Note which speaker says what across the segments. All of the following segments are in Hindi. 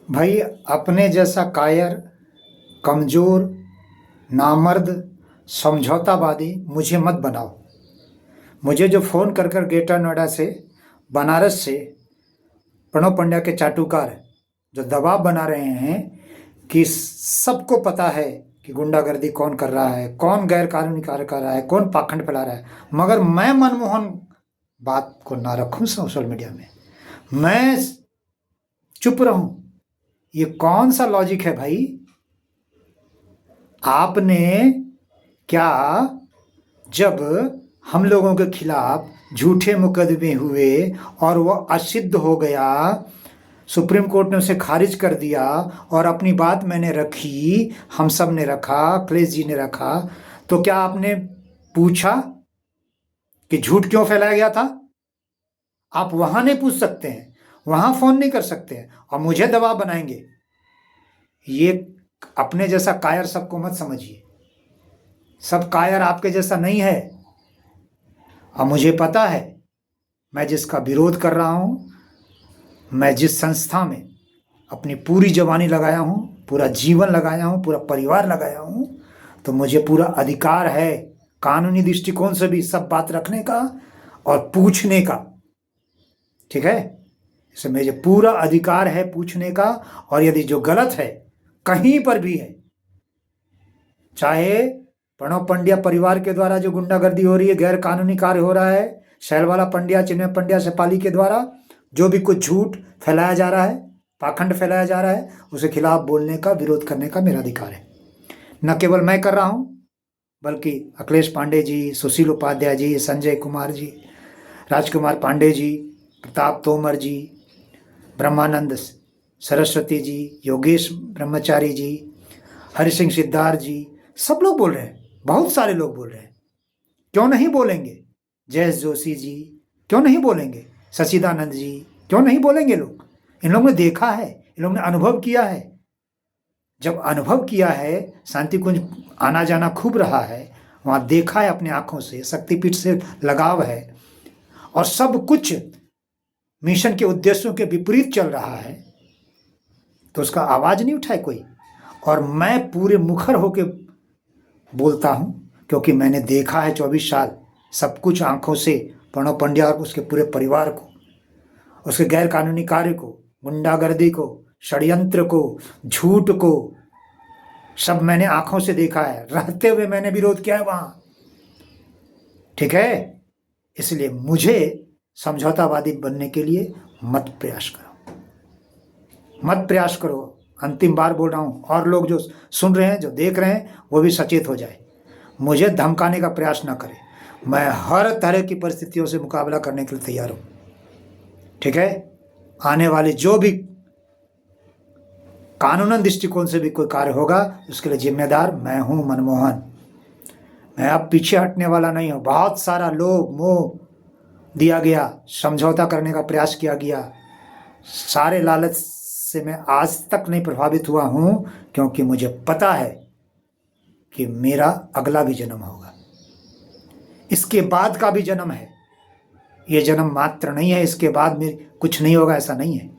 Speaker 1: भाई, अपने जैसा कायर, कमज़ोर, नामर्द, समझौतावादी मुझे मत बनाओ। मुझे जो फ़ोन कर कर ग्रेटर नोएडा से, बनारस से प्रणव पंड्या के चाटुकार जो दबाव बना रहे हैं कि सबको पता है कि गुंडागर्दी कौन कर रहा है, कौन गैर कानूनी कार्य कर रहा है, कौन पाखंड फैला रहा है, मगर मैं मनमोहन बात को ना रखूं सोशल मीडिया में, मैं चुप रहूं। ये कौन सा लॉजिक है भाई? आपने क्या, जब हम लोगों के खिलाफ झूठे मुकदमे हुए और वो असिद्ध हो गया, सुप्रीम कोर्ट ने उसे खारिज कर दिया और अपनी बात मैंने रखी, हम सब ने रखा, अखिलेश जी ने रखा, तो क्या आपने पूछा कि झूठ क्यों फैलाया गया था? आप वहां नहीं पूछ सकते हैं, वहां फोन नहीं कर सकते हैं और मुझे दबाव बनाएंगे। ये अपने जैसा कायर सबको मत समझिए। सब कायर आपके जैसा नहीं है। और मुझे पता है, मैं जिसका विरोध कर रहा हूं, मैं जिस संस्था में अपनी पूरी जवानी लगाया हूं, पूरा जीवन लगाया हूं, पूरा परिवार लगाया हूं, तो मुझे पूरा अधिकार है कानूनी दृष्टिकोण से भी सब बात रखने का और पूछने का। ठीक है? इससे मुझे पूरा अधिकार है पूछने का। और यदि जो गलत है कहीं पर भी है, चाहे प्रणव पंड्या परिवार के द्वारा जो गुंडागर्दी हो रही है, गैर कानूनी कार्य हो रहा है, शैलवाला पंड्या, चिन्मय पंड्या, शेफाली के द्वारा जो भी कुछ झूठ फैलाया जा रहा है, पाखंड फैलाया जा रहा है, उसके खिलाफ बोलने का, विरोध करने का मेरा अधिकार है। न केवल मैं कर रहा हूं, बल्कि अखिलेश पांडे जी, सुशील उपाध्याय जी, संजय कुमार जी, राजकुमार पांडे जी, प्रताप तोमर जी, ब्रह्मानंद सरस्वती जी, योगेश ब्रह्मचारी जी, हरि सिंह सिद्धार्थ जी, सब लोग बोल रहे हैं, बहुत सारे लोग बोल रहे हैं। क्यों नहीं बोलेंगे? जयेश जोशी जी क्यों नहीं बोलेंगे? सचिदानंद जी क्यों नहीं बोलेंगे? लोग, इन लोगों ने देखा है, इन लोगों ने अनुभव किया है। जब अनुभव किया है, शांति कुंज आना जाना खूब रहा है, वहां देखा है अपने आंखों से, शक्तिपीठ से लगाव है और सब कुछ मिशन के उद्देश्यों के विपरीत चल रहा है, तो उसका आवाज नहीं उठाए कोई। और मैं पूरे मुखर होके बोलता हूं, क्योंकि मैंने देखा है 24 साल सब कुछ आंखों से, प्रणव पंड्या और उसके पूरे परिवार को, उसके गैर कानूनी कार्य को, गुंडागर्दी को, षड्यंत्र को, झूठ को, सब मैंने आंखों से देखा है। रहते हुए मैंने विरोध किया है वहां। ठीक है? इसलिए मुझे समझौतावादी बनने के लिए मत प्रयास करो, मत प्रयास करो। अंतिम बार बोल रहा हूं, और लोग जो सुन रहे हैं, जो देख रहे हैं, वो भी सचेत हो जाए। मुझे धमकाने का प्रयास ना करें। मैं हर तरह की परिस्थितियों से मुकाबला करने के लिए तैयार हूं। ठीक है? आने वाले जो भी कानूनन दृष्टिकोण से भी कोई कार्य होगा, उसके लिए जिम्मेदार मैं हूं, मनमोहन। मैं अब पीछे हटने वाला नहीं हूं। बहुत सारा लोग मोह दिया गया, समझौता करने का प्रयास किया गया, सारे लालच से मैं आज तक नहीं प्रभावित हुआ हूं, क्योंकि मुझे पता है कि मेरा अगला भी जन्म होगा, इसके बाद का भी जन्म है। ये जन्म मात्र नहीं है, इसके बाद में कुछ नहीं होगा, ऐसा नहीं है।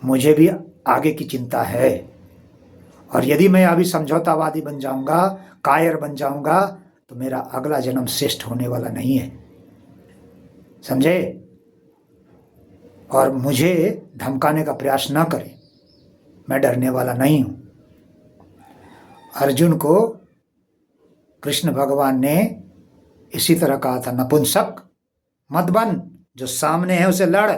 Speaker 1: मुझे भी आगे की चिंता है। और यदि मैं अभी समझौतावादी बन जाऊंगा, कायर बन जाऊंगा, तो मेरा अगला जन्म श्रेष्ठ होने वाला नहीं है। समझे? और मुझे धमकाने का प्रयास ना करें, मैं डरने वाला नहीं हूं। अर्जुन को कृष्ण भगवान ने इसी तरह कहा था, नपुंसक मत बन, जो सामने है उसे लड़।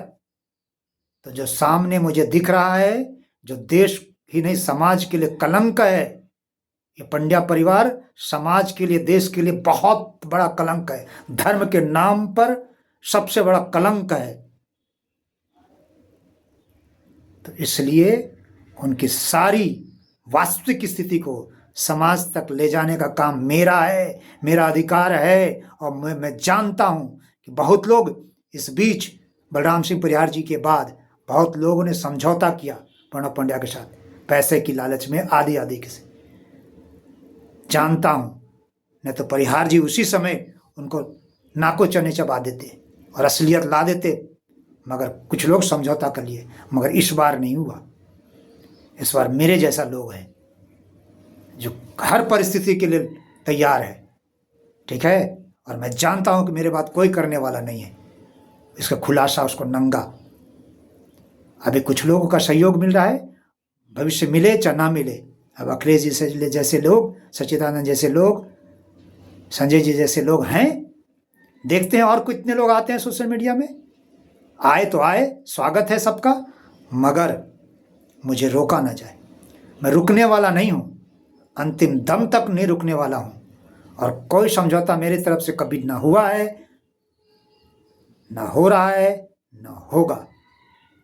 Speaker 1: तो जो सामने मुझे दिख रहा है, जो देश ही नहीं समाज के लिए कलंक है, ये पंड्या परिवार समाज के लिए, देश के लिए बहुत बड़ा कलंक है। धर्म के नाम पर सबसे बड़ा कलंक है। तो इसलिए उनकी सारी वास्तविक स्थिति को समाज तक ले जाने का काम मेरा है, मेरा अधिकार है। और मैं जानता हूं कि बहुत लोग इस बीच, बलराम सिंह परिहार जी के बाद बहुत लोगों ने समझौता किया प्रणव पंड्या के साथ, पैसे की लालच में, आदि आदि के से। जानता हूं, नहीं तो परिहार जी उसी समय उनको नाको चने चबा देते और असलियत ला देते। मगर कुछ लोग समझौता कर लिए, मगर इस बार नहीं हुआ। इस बार मेरे जैसा लोग हैं जो हर परिस्थिति के लिए तैयार है, ठीक है। और मैं जानता हूं कि मेरे बात कोई करने वाला नहीं है। इसका खुलासा, उसको नंगा। अभी कुछ लोगों का सहयोग मिल रहा है, भविष्य मिले चाहे ना मिले। अब अखिलेश जी जैसे लोग, सच्चिदानंद जैसे लोग, संजय जी जैसे लोग हैं, देखते हैं और कितने लोग आते हैं सोशल मीडिया में। आए तो आए, स्वागत है सबका, मगर मुझे रोका ना जाए। मैं रुकने वाला नहीं हूँ, अंतिम दम तक नहीं रुकने वाला हूँ। और कोई समझौता मेरी तरफ से कभी ना हुआ है, ना हो रहा है, ना होगा।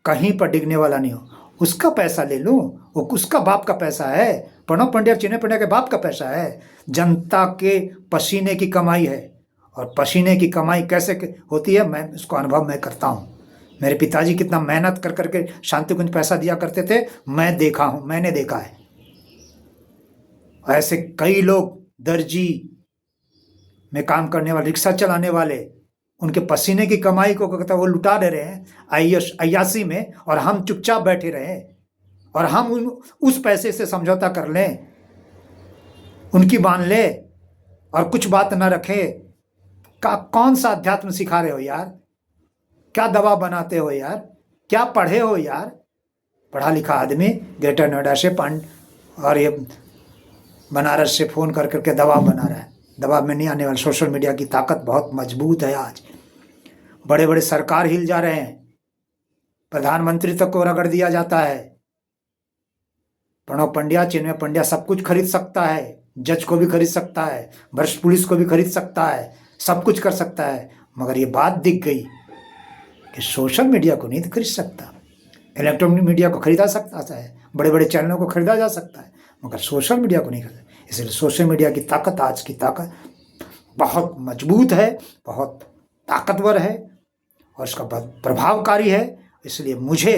Speaker 1: कहीं पर डिगने वाला नहीं हो। उसका पैसा ले लूँ, वो उसका बाप का पैसा है, प्रणब पंड्या चिन्मय पंड्या के बाप का पैसा है। जनता के पसीने की कमाई है। और पसीने की कमाई कैसे होती है, मैं उसको अनुभव मैं करता हूँ। मेरे पिताजी कितना मेहनत कर करके शांति कुंज पैसा दिया करते थे, मैं देखा हूँ, मैंने देखा है। ऐसे कई लोग, दर्जी में काम करने वाले, रिक्शा चलाने वाले, उनके पसीने की कमाई को कहता वो लुटा दे रहे हैं अय्यासी में, और हम चुपचाप बैठे रहे। और हम उस पैसे से समझौता कर लें, उनकी मान ले और कुछ बात ना रखे। कौन सा अध्यात्म सिखा रहे हो यार? क्या दबाव बनाते हो यार? क्या पढ़े हो यार? पढ़ा लिखा आदमी ग्रेटर नोएडा से और ये बनारस से फ़ोन कर करके दबाव बना रहा है। दबाव में नहीं आने वाला। सोशल मीडिया की ताकत बहुत मजबूत है। आज बड़े बड़े सरकार हिल जा रहे हैं, प्रधानमंत्री तक को रगड़ दिया जाता है। प्रणब पंड्या, चिन्मय पंड्या सब कुछ खरीद सकता है, जज को भी खरीद सकता है, वरिष्ठ पुलिस को भी खरीद सकता है, सब कुछ कर सकता है। मगर ये बात दिख गई कि सोशल मीडिया को नहीं खरीद सकता। इलेक्ट्रॉनिक मीडिया को खरीदा सकता है, बड़े बड़े चैनलों को खरीदा जा सकता है, मगर सोशल मीडिया को नहीं खरीदा। इसलिए सोशल मीडिया की ताकत, आज की ताकत बहुत मजबूत है, बहुत ताकतवर है और इसका बहुत प्रभावकारी है। इसलिए मुझे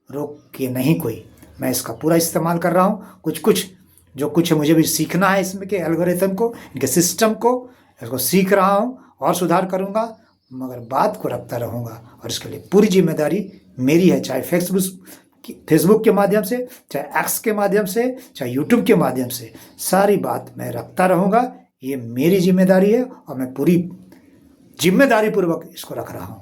Speaker 1: रोक के नहीं कोई, मैं इसका पूरा इस्तेमाल कर रहा हूँ। कुछ जो कुछ है मुझे भी सीखना है, इसमें के एल्गोरिथम को, इनके सिस्टम को, इसको सीख रहा हूँ और सुधार करूँगा, मगर बात को रखता रहूँगा। और इसके लिए पूरी जिम्मेदारी मेरी है, चाहे फेसबुक के माध्यम से, चाहे एक्स के माध्यम से, चाहे यूट्यूब के माध्यम से, सारी बात मैं रखता रहूँगा। ये मेरी जिम्मेदारी है और मैं पूरी जिम्मेदारी पूर्वक इसको रख रहा हूँ।